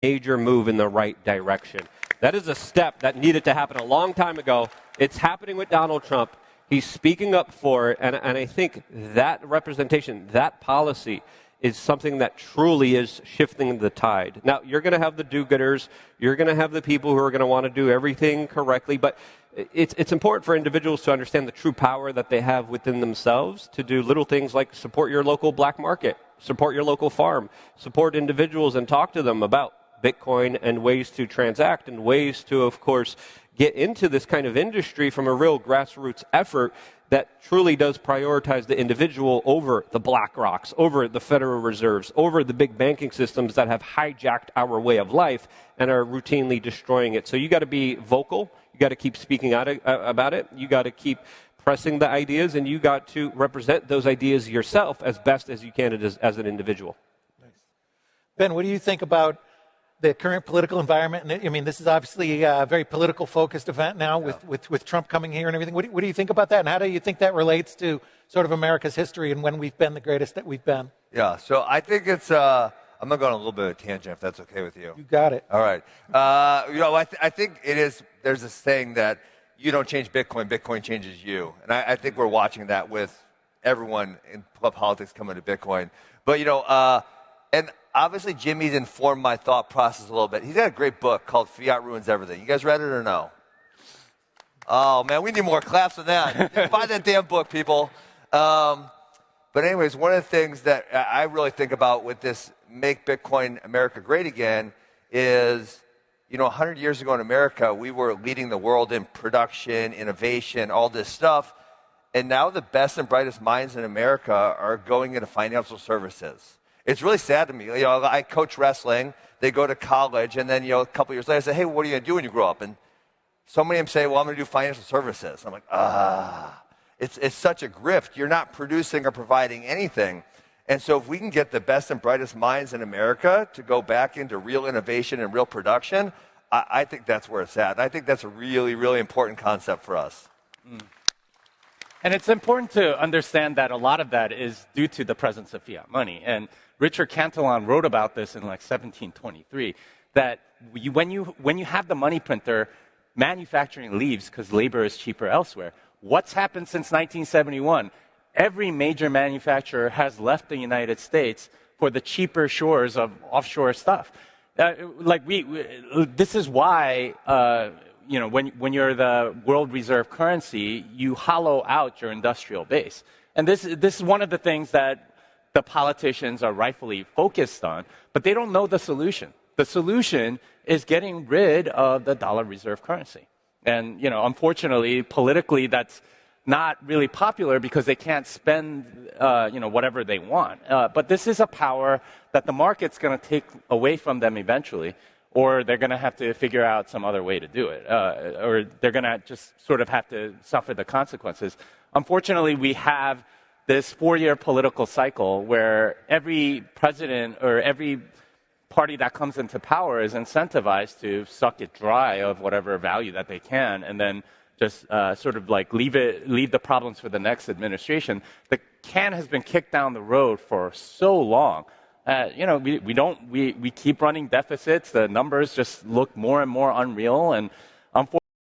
major move in the right direction. That is a step that needed to happen a long time ago. It's happening with Donald Trump. He's speaking up for it, and I think that representation, that policy, is something that truly is shifting the tide. Now, you're going to have the do-gooders. You're going to have the people who are going to want to do everything correctly, but it's important for individuals to understand the true power that they have within themselves to do little things like support your local black market, support your local farm, support individuals and talk to them about Bitcoin and ways to transact and ways to, of course, get into this kind of industry from a real grassroots effort that truly does prioritize the individual over the BlackRocks, over the Federal Reserves, over the big banking systems that have hijacked our way of life and are routinely destroying it. So you got to be vocal. You got to keep speaking out about it. You got to keep pressing the ideas, and you got to represent those ideas yourself as best as you can as an individual. Nice. Ben, what do you think about the current political environment? And I mean, this is obviously a very political focused event now with Trump coming here and everything. What do you think about that? And how do you think that relates to sort of America's history and when we've been the greatest that we've been? Yeah, so I think it's, I'm going to go on a little bit of a tangent if that's okay with you. You got it. All right. I think it is, there's this saying that you don't change Bitcoin, Bitcoin changes you. And I think we're watching that with everyone in politics coming to Bitcoin. But, and obviously, Jimmy's informed my thought process a little bit. He's got a great book called Fiat Ruins Everything. You guys read it or no? Oh, man, we need more claps than that. Buy that damn book, people. But anyways, one of the things that I really think about with this Make Bitcoin America Great Again is, 100 years ago in America, we were leading the world in production, innovation, all this stuff. And now the best and brightest minds in America are going into financial services. It's really sad to me. I coach wrestling. They go to college, and then, a couple years later, I say, hey, what are you going to do when you grow up? And so many of them say, well, I'm going to do financial services. I'm like, it's such a grift. You're not producing or providing anything. And so if we can get the best and brightest minds in America to go back into real innovation and real production, I think that's where it's at. And I think that's a really, really important concept for us. Mm. And it's important to understand that a lot of that is due to the presence of fiat money. And Richard Cantillon wrote about this in 1723, that when you have the money printer, manufacturing leaves because labor is cheaper elsewhere. What's happened since 1971? Every major manufacturer has left the United States for the cheaper shores of offshore stuff. This is why, when you're the world reserve currency, you hollow out your industrial base. And this is one of the things that the politicians are rightfully focused on, but they don't know the solution. The solution is getting rid of the dollar reserve currency. And, unfortunately, politically, that's not really popular because they can't spend, whatever they want. But this is a power that the market's going to take away from them eventually, or they're going to have to figure out some other way to do it, or they're going to just sort of have to suffer the consequences. Unfortunately, we have this 4-year political cycle where every president or every party that comes into power is incentivized to suck it dry of whatever value that they can, and then just leave the problems for the next administration. The can has been kicked down the road for so long. We keep running deficits. The numbers just look more and more unreal, and unfortunately,